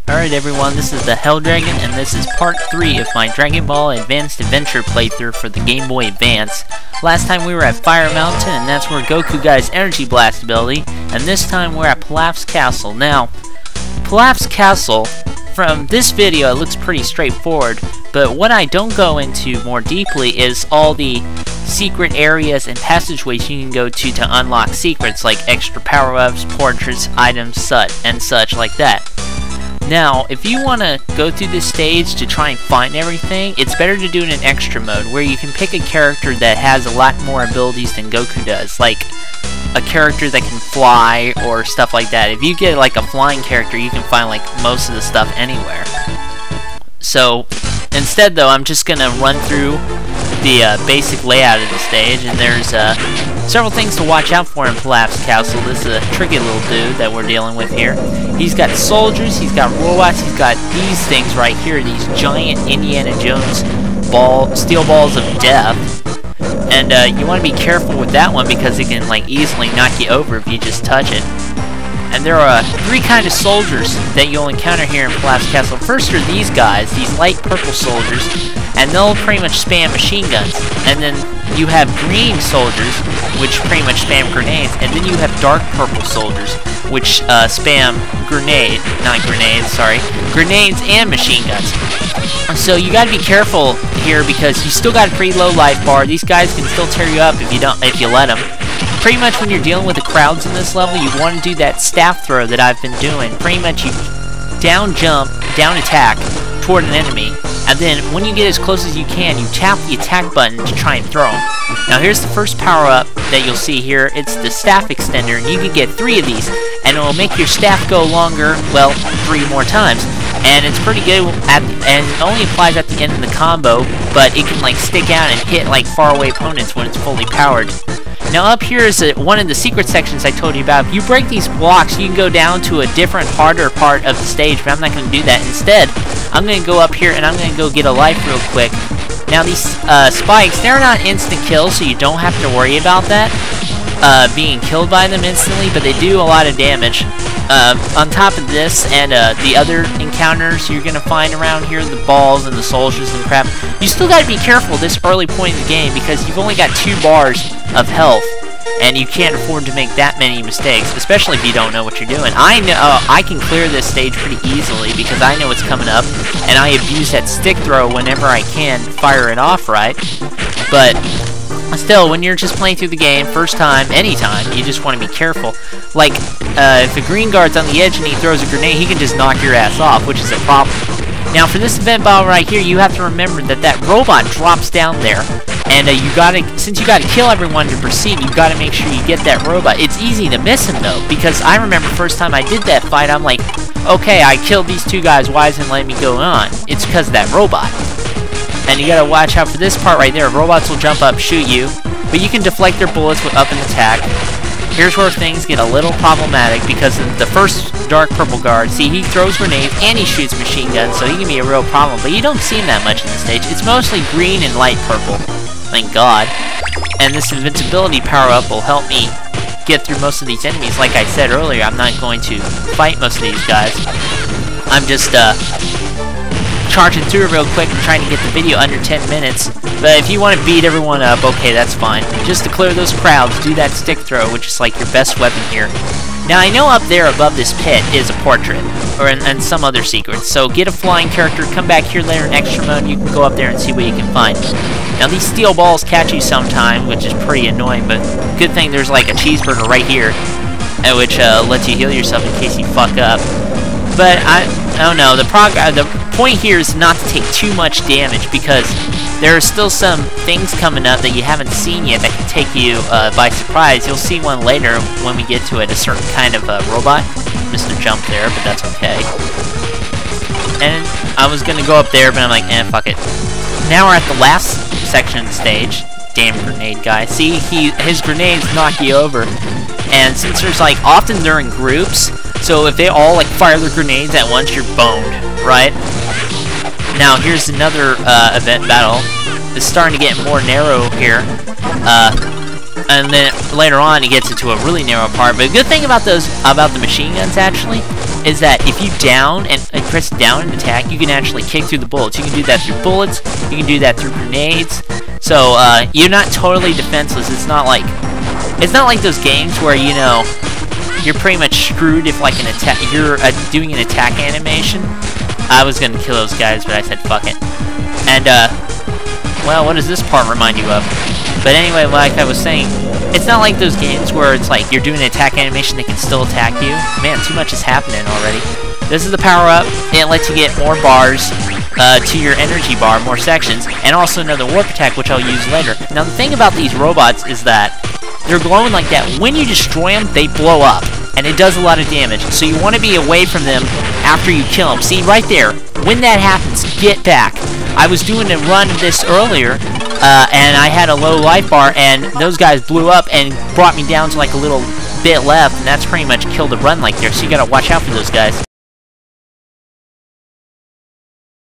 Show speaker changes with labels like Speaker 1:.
Speaker 1: Alright everyone, this is the Helldragon, and this is part 3 of my Dragon Ball Advanced Adventure playthrough for the Game Boy Advance. Last time we were at Fire Mountain, and that's where Goku got his Energy Blast ability, and this time we're at Pilaf's Castle. Now, Pilaf's Castle, from this video it looks pretty straightforward, but what I don't go into more deeply is all the secret areas and passageways you can go to unlock secrets like extra power-ups, portraits, items, such like that. Now, if you want to go through this stage to try and find everything, it's better to do it in extra mode, where you can pick a character that has a lot more abilities than Goku does, like a character that can fly or stuff like that. If you get like a flying character, you can find like most of the stuff anywhere. So, instead though, I'm just going to run through the basic layout of the stage, and there's several things to watch out for in Pilaf's Castle. This is a tricky little dude that we're dealing with here. He's got soldiers, he's got robots, he's got these things right here, these giant Indiana Jones steel balls of death. And you want to be careful with that one because it can like easily knock you over if you just touch it. And there are three kinds of soldiers that you'll encounter here in Pilaf's Castle. First are these guys, these light purple soldiers, and they'll pretty much spam machine guns. And then you have green soldiers, which pretty much spam grenades, and then you have dark purple soldiers, which spam grenades and machine guns. So you gotta be careful here because you still got a pretty low life bar. These guys can still tear you up if you let them. Pretty much when you're dealing with the crowds in this level, you want to do that staff throw that I've been doing. Pretty much you down jump, down attack toward an enemy, and then when you get as close as you can, you tap the attack button to try and throw them. Now here's the first power-up that you'll see here. It's the staff extender, and you can get 3 of these, and it will make your staff go longer, well, 3 more times. And it's pretty good, and it only applies at the end of the combo, but it can like stick out and hit like faraway opponents when it's fully powered. Now up here is one of the secret sections I told you about. If you break these blocks, you can go down to a different, harder part of the stage, but I'm not going to do that. Instead, I'm going to go up here and I'm going to go get a life real quick. Now these spikes, they're not instant kills, so you don't have to worry about that, being killed by them instantly, but they do a lot of damage. On top of this and the other encounters you're going to find around here, the balls and the soldiers and crap, you still got to be careful this early point in the game because you've only got 2 bars of health, and you can't afford to make that many mistakes, especially if you don't know what you're doing. I know I can clear this stage pretty easily because I know what's coming up, and I abuse that stick throw whenever I can fire it off right, but still, when you're just playing through the game, first time, anytime, you just want to be careful. Like, if the green guard's on the edge and he throws a grenade, he can just knock your ass off, which is a problem. Now, for this event battle right here, you have to remember that that robot drops down there, and since you gotta kill everyone to proceed, you gotta make sure you get that robot. It's easy to miss him, though, because I remember first time I did that fight, I'm like, okay, I killed these 2 guys, why isn't it letting me go on? It's because of that robot. And you gotta watch out for this part right there. Robots will jump up, shoot you, but you can deflect their bullets with up and attack. Here's where things get a little problematic because the first dark purple guard, see, he throws grenades and he shoots machine guns, so he can be a real problem, but you don't see him that much in the stage. It's mostly green and light purple, thank God. And this invincibility power-up will help me get through most of these enemies. Like I said earlier, I'm not going to fight most of these guys. I'm just, charging through it real quick and trying to get the video under 10 minutes. But if you want to beat everyone up, okay, that's fine. Just to clear those crowds, do that stick throw, which is like your best weapon here. Now, I know up there above this pit is a portrait, and some other secrets. So get a flying character, come back here later in extra mode, and you can go up there and see what you can find. Now, these steel balls catch you sometime, which is pretty annoying, but good thing there's like a cheeseburger right here, which lets you heal yourself in case you fuck up. But I don't know, the point here is not to take too much damage because there are still some things coming up that you haven't seen yet that can take you by surprise. You'll see one later when we get to it, a certain kind of robot. Missed a jump there, but that's okay. And I was going to go up there, but I'm like, fuck it. Now we're at the last section of the stage. Damn grenade guy. See, his grenades knock you over. And since there's like, often they're in groups, so if they all like fire their grenades at once, you're boned, right? Now here's another event battle. It's starting to get more narrow here. And then later on it gets into a really narrow part. But a good thing about the machine guns actually is that if you down and press down and attack, you can actually kick through the bullets. You can do that through bullets. You can do that through grenades. So you're not totally defenseless. It's not like those games where, you know, you're pretty much screwed if like you're doing an attack animation. I was gonna kill those guys, but I said fuck it. And well, what does this part remind you of? But anyway, like I was saying, it's not like those games where it's like you're doing an attack animation, they can still attack you. Man, too much is happening already. This is the power-up. It lets you get more bars to your energy bar, more sections, and also another warp attack, which I'll use later. Now, the thing about these robots is that they're glowing like that. When you destroy them, they blow up, and it does a lot of damage. So you want to be away from them after you kill them. See, right there, when that happens, get back. I was doing a run of this earlier, and I had a low life bar, and those guys blew up and brought me down to like a little bit left, and that's pretty much killed the run like there, so you gotta watch out for those guys.